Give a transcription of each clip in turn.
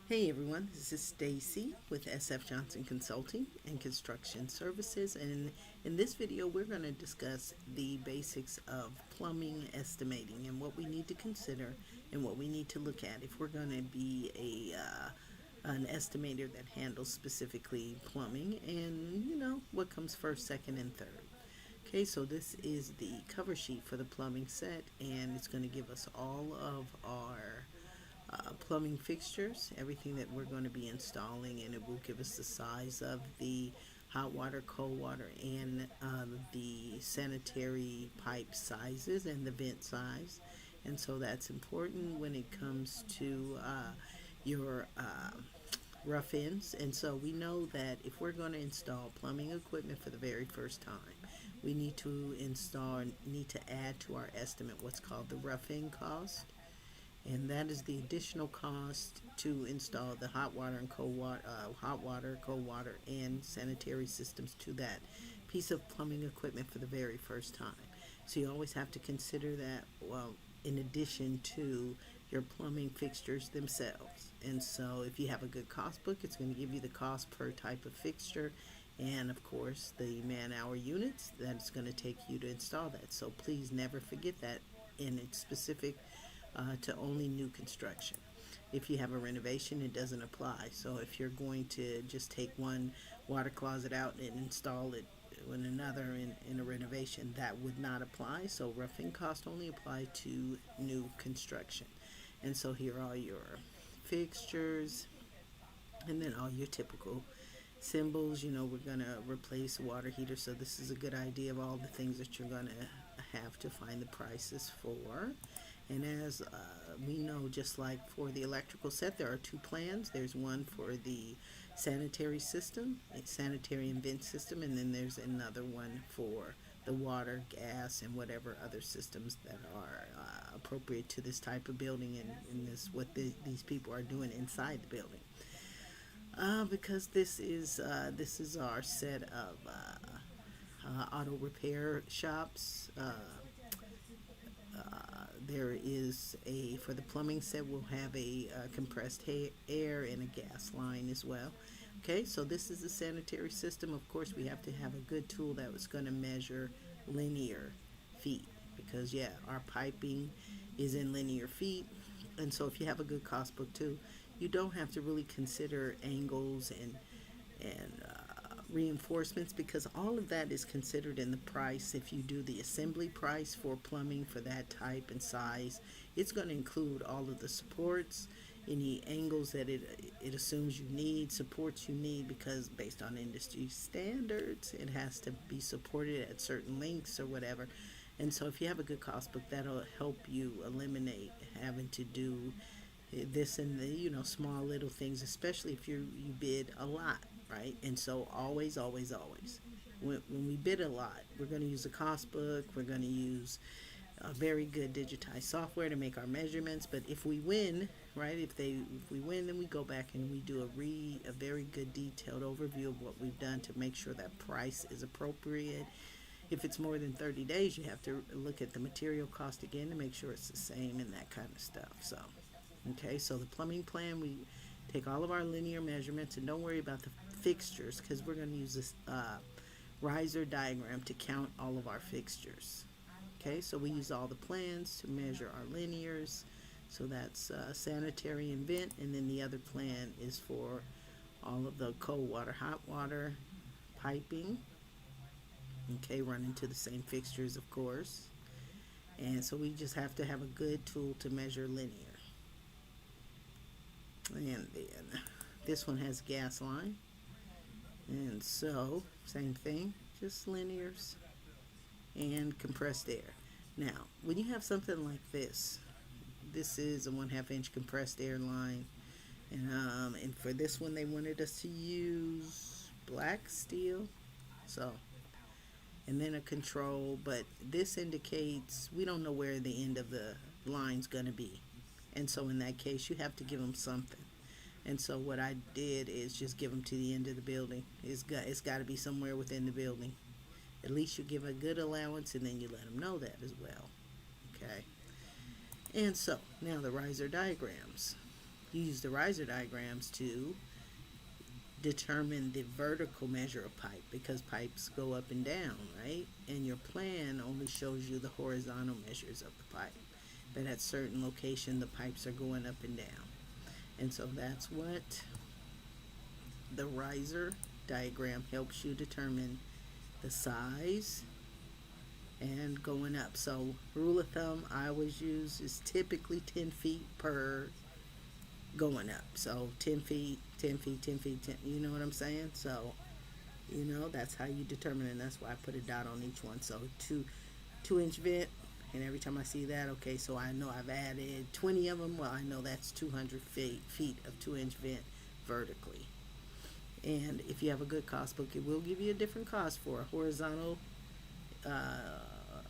Hey everyone, this is Stacy with SF Johnson Consulting and Construction Services, and in this video we're going to discuss the basics of plumbing estimating and what we need to consider and what we need to look at if we're going to be an estimator that handles specifically plumbing, and what comes first, second, and third. Okay, so this is the cover sheet for the plumbing set, and it's going to give us all of our plumbing fixtures, everything that we're going to be installing, and it will give us the size of the hot water, cold water, and the sanitary pipe sizes and the vent size. And so that's important when it comes to your rough ends. And so we know that if we're going to install plumbing equipment for the very first time, we need to add to our estimate what's called the rough end cost, and that is the additional cost to install the hot water, cold water, and sanitary systems to that piece of plumbing equipment for the very first time. So you always have to consider that, well, in addition to your plumbing fixtures themselves. And so if you have a good cost book, it's going to give you the cost per type of fixture, and of course the man-hour units that it's going to take you to install that. So please never forget that, in its specific to only new construction. If you have a renovation, it doesn't apply. So if you're going to just take one water closet out and install it in another in a renovation, that would not apply. So roughing cost only apply to new construction. And so here are your fixtures, and then all your typical symbols. We're going to replace a water heater, so this is a good idea of all the things that you're going to have to find the prices for. And as we know, just like for the electrical set, there are two plans. There's one for the sanitary system, a sanitary and vent system, and then there's another one for the water, gas, and whatever other systems that are appropriate to this type of building, and these people are doing inside the building. Because this is our set of auto repair shops. There is for the plumbing set, we'll have a compressed air and a gas line as well. Okay, so this is the sanitary system. Of course, we have to have a good tool that was going to measure linear feet, because our piping is in linear feet. And so if you have a good cost book too, you don't have to really consider angles and reinforcements, because all of that is considered in the price. If you do the assembly price for plumbing for that type and size, it's going to include all of the supports, any angles that it assumes you need, supports you need, because based on industry standards, it has to be supported at certain lengths or whatever. And so if you have a good cost book, that'll help you eliminate having to do this and the small little things, especially if you bid a lot, right? And so always, when we bid a lot, we're going to use a cost book. We're going to use a very good digitized software to make our measurements. But if we win, right, if we win, then we go back and we do a very good detailed overview of what we've done to make sure that price is appropriate. If it's more than 30 days, you have to look at the material cost again to make sure it's the same and that kind of stuff. So okay, so the plumbing plan, we take all of our linear measurements, and don't worry about the fixtures, because we're going to use this riser diagram to count all of our fixtures. Okay, so we use all the plans to measure our linears. So that's sanitary and vent, and then the other plan is for all of the cold water, hot water, piping. Okay, running to the same fixtures, of course. And so we just have to have a good tool to measure linear. And then this one has gas line, and so same thing, just linears and compressed air. Now when you have something like this is a 1/2 inch compressed air line, and for this one they wanted us to use black steel, so, and then a control, but this indicates we don't know where the end of the line's going to be. And so in that case, you have to give them something. And so what I did is just give them to the end of the building. It's got to be somewhere within the building. At least you give a good allowance, and then you let them know that as well. Okay. And so now the riser diagrams. you use the riser diagrams to determine the vertical measure of pipe, because pipes go up and down, right? And your plan only shows you the horizontal measures of the pipe, that at certain location the pipes are going up and down. And so that's what the riser diagram helps you determine the size and going up. So rule of thumb I always use is typically 10 feet per going up. So 10 feet, 10 feet, 10 feet, 10, you know what I'm saying? So, you know, that's how you determine, and that's why I put a dot on each one. So 2-inch vent, and every time I see that, okay, so I know I've added 20 of them. Well, I know that's 200 feet of 2-inch vent vertically. And if you have a good cost book, it will give you a different cost for a horizontal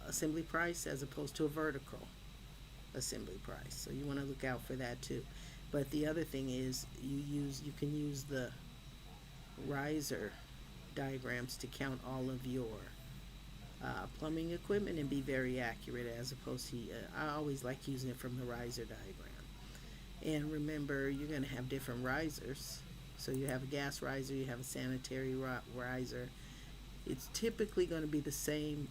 assembly price as opposed to a vertical assembly price. So you want to look out for that too. But the other thing is you can use the riser diagrams to count all of your plumbing equipment and be very accurate, as opposed to I always like using it from the riser diagram. And remember, you're going to have different risers. So you have a gas riser, you have a sanitary riser. It's typically going to be the same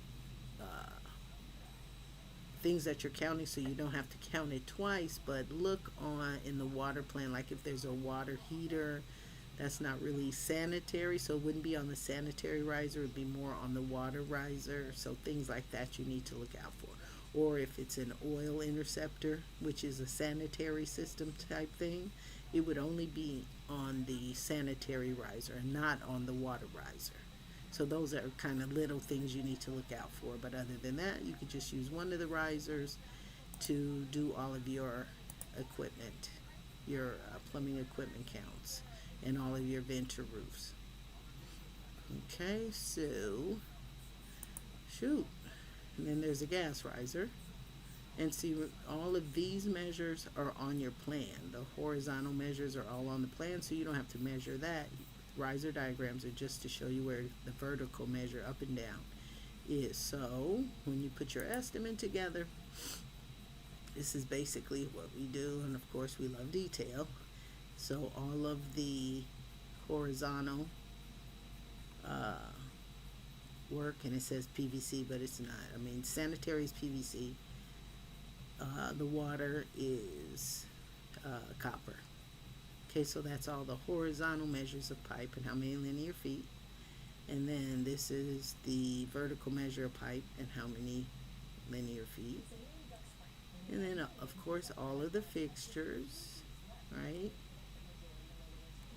things that you're counting, so you don't have to count it twice. But look on in the water plan, like if there's a water heater, that's not really sanitary, so it wouldn't be on the sanitary riser, it would be more on the water riser. So things like that you need to look out for. Or if it's an oil interceptor, which is a sanitary system type thing, it would only be on the sanitary riser and not on the water riser. So those are kind of little things you need to look out for. But other than that, you could just use one of the risers to do all of your equipment, your plumbing equipment counts, and all of your vent roofs. Okay, so shoot. And then there's a gas riser. And see, all of these measures are on your plan. The horizontal measures are all on the plan, so you don't have to measure that. Riser diagrams are just to show you where the vertical measure up and down is. So when you put your estimate together, this is basically what we do. And of course, we love detail. So all of the horizontal work, and it says PVC, but it's not. I mean, sanitary is PVC. The water is copper. Okay, so that's all the horizontal measures of pipe and how many linear feet. And then this is the vertical measure of pipe and how many linear feet. And then, of course, all of the fixtures, right?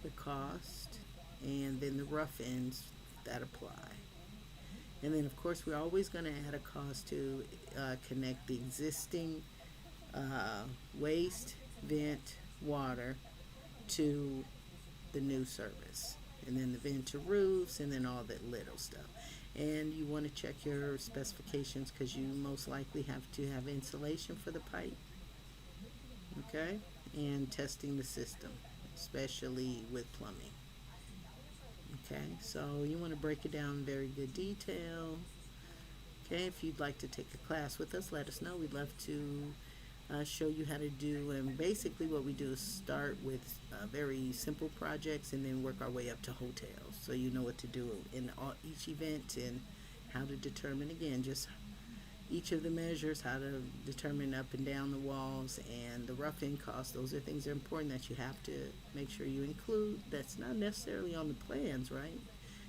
The cost, and then the rough ends that apply. And then, of course, we're always going to add a cost to connect the existing waste, vent, water to the new service. And then the vent to roofs, and then all that little stuff. And you want to check your specifications, because you most likely have to have insulation for the pipe. Okay? And testing the system, especially with plumbing. Okay, so you want to break it down in very good detail. Okay, if you'd like to take a class with us, let us know. We'd love to show you how to do, and basically what we do is start with very simple projects and then work our way up to hotels, so you know what to do in each event and how to determine, again, just each of the measures, how to determine up and down the walls, and the rough end cost. Those are things that are important that you have to make sure you include. That's not necessarily on the plans, right?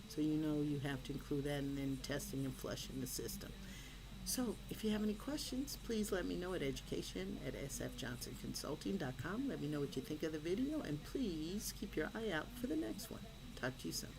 So you know you have to include that, and then testing and flushing the system. So if you have any questions, please let me know at education@sfjohnsonconsulting.com. Let me know what you think of the video, and please keep your eye out for the next one. Talk to you soon.